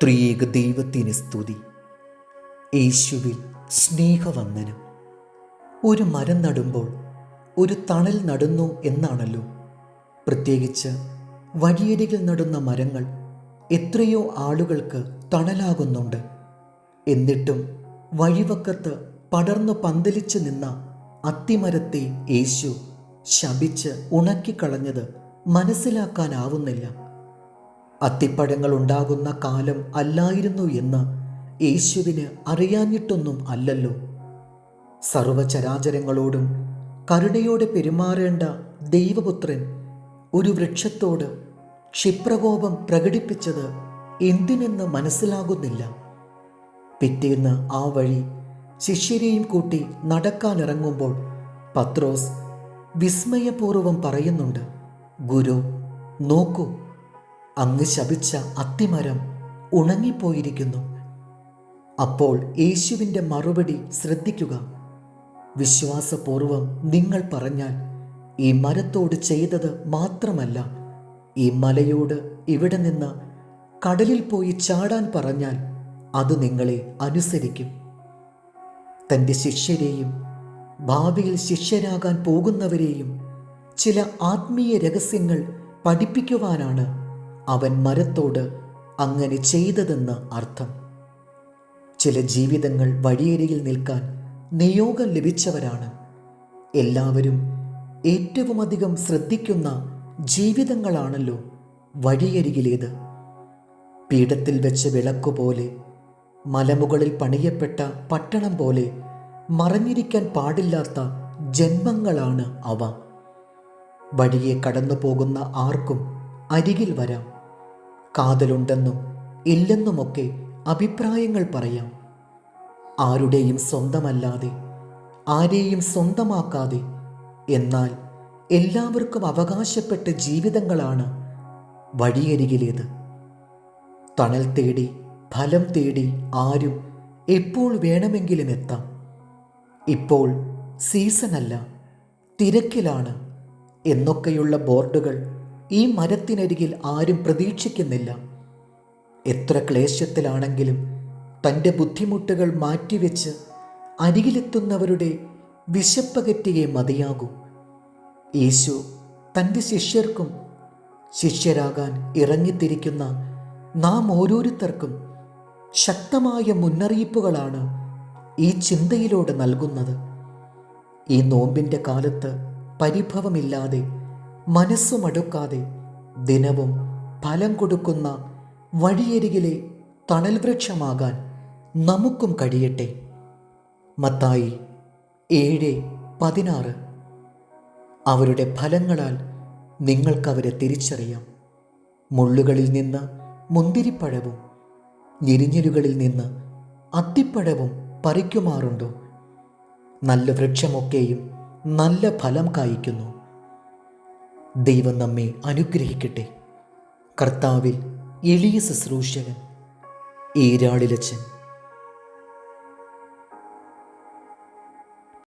ത്രിയേക ദൈവത്തിന് സ്തുതി. യേശുവിൽ സ്നേഹവന്ദനം. ഒരു മരം നടുമ്പോൾ ഒരു തണൽ നടുന്നു എന്നാണല്ലോ. പ്രത്യേകിച്ച് വഴിയരികിൽ നടുന്ന മരങ്ങൾ എത്രയോ ആളുകൾക്ക് തണലാകുന്നുണ്ട്. എന്നിട്ടും വഴിവക്കത്ത് പടർന്നു പന്തലിച്ചു നിന്ന അത്തിമരത്തെ യേശു ശപിച്ച് ഉണക്കിക്കളഞ്ഞത് മനസ്സിലാക്കാനാവുന്നില്ല. അത്തിപ്പഴങ്ങൾ ഉണ്ടാകുന്ന കാലം അല്ലായിരുന്നു എന്ന് യേശുവിന് അറിയാഞ്ഞിട്ടൊന്നും അല്ലല്ലോ. സർവചരാചരങ്ങളോടും കരുണയോടെ പെരുമാറേണ്ട ദൈവപുത്രൻ ഒരു വൃക്ഷത്തോട് ക്ഷിപ്രകോപം പ്രകടിപ്പിച്ചത് എന്തിനെന്ന് മനസ്സിലാകുന്നില്ല. പിറ്റേന്ന് ആ വഴി ശിഷ്യരെയും കൂട്ടി നടക്കാനിറങ്ങുമ്പോൾ പത്രോസ് വിസ്മയപൂർവം പറയുന്നുണ്ട്, ഗുരു, നോക്കൂ, അങ്ങ് ശപിച്ച അത്തിമരം ഉണങ്ങിപ്പോയിരിക്കുന്നു. അപ്പോൾ യേശുവിൻ്റെ മറുപടി ശ്രദ്ധിക്കുക. വിശ്വാസപൂർവം നിങ്ങൾ പറഞ്ഞാൽ ഈ മരത്തോട് ചെയ്തത് മാത്രമല്ല, ഈ മലയോട് ഇവിടെ നിന്ന് കടലിൽ പോയി ചാടാൻ പറഞ്ഞാൽ അത് നിങ്ങളെ അനുസരിക്കും. തൻ്റെ ശിഷ്യരെയും ഭാവിയിൽ ശിഷ്യരാകാൻ പോകുന്നവരെയും ചില ആത്മീയ രഹസ്യങ്ങൾ പഠിപ്പിക്കുവാനാണ് അവൻ മരത്തോട് അങ്ങനെ ചെയ്തതെന്ന് അർത്ഥം. ചില ജീവിതങ്ങൾ വഴിയരികിൽ നിൽക്കാൻ നിയോഗം ലഭിച്ചവരാണ്. എല്ലാവരും ഏറ്റവും അധികം ശ്രദ്ധിക്കുന്ന ജീവിതങ്ങളാണല്ലോ വഴിയരികിലേത്. പീഠത്തിൽ വെച്ച് വിളക്കുപോലെ, മലമുകളിൽ പണിയപ്പെട്ട പട്ടണം പോലെ മറഞ്ഞിരിക്കാൻ പാടില്ലാത്ത ജന്മങ്ങളാണ് അവ. വഴിയെ കടന്നു പോകുന്ന ആർക്കും അരികിൽ വരാം. കാതലുണ്ടെന്നും ഇല്ലെന്നുമൊക്കെ അഭിപ്രായങ്ങൾ പറയാം. ആരുടെയും സ്വന്തമല്ലാതെ, ആരെയും സ്വന്തമാക്കാതെ, എന്നാൽ എല്ലാവർക്കും അവകാശപ്പെട്ട ജീവിതങ്ങളാണ് വഴിയരികിലേത്. തണൽ തേടി, ഫലം തേടി ആരും എപ്പോൾ വേണമെങ്കിലും എത്താം. ഇപ്പോൾ സീസണല്ല, തിരക്കിലാണ് എന്നൊക്കെയുള്ള ബോർഡുകൾ ഈ മരത്തിനരികിൽ ആരും പ്രതീക്ഷിക്കുന്നില്ല. എത്ര ക്ലേശത്തിലാണെങ്കിലും തൻ്റെ ബുദ്ധിമുട്ടുകൾ മാറ്റിവെച്ച് അരികിലെത്തുന്നവരുടെ വിശപ്പകറ്റിയേ മതിയാകൂ. യേശു തൻ്റെ ശിഷ്യർക്കും ശിഷ്യരാകാൻ ഇറങ്ങിത്തിരിക്കുന്ന നാം ഓരോരുത്തർക്കും ശക്തമായ മുന്നറിയിപ്പുകളാണ് ഈ ചിന്തയിലൂടെ നൽകുന്നത്. ഈ നോമ്പിൻ്റെ കാലത്ത് പരിഭവമില്ലാതെ, മനസ്സുമടുക്കാതെ ദിനവും ഫലം കൊടുക്കുന്ന വഴിയരികിലെ തണൽ വൃക്ഷമാകാൻ നമുക്കും കഴിയട്ടെ. മത്തായി 7:16. അവരുടെ ഫലങ്ങളാൽ നിങ്ങൾക്കവരെ തിരിച്ചറിയാം. മുള്ളുകളിൽ നിന്ന് മുന്തിരിപ്പഴവും ഞെരിഞ്ഞിലുകളിൽ നിന്ന് അത്തിപ്പഴവും പറിക്കുമാറുണ്ടോ? നല്ല വൃക്ഷമൊക്കെയും നല്ല ഫലം കായ്ക്കുന്നു. ദൈവം നമ്മെ അനുഗ്രഹിക്കട്ടെ. കർത്താവിൽ എളിയ ശുശ്രൂഷകൻ ഈരാളിലച്ചൻ.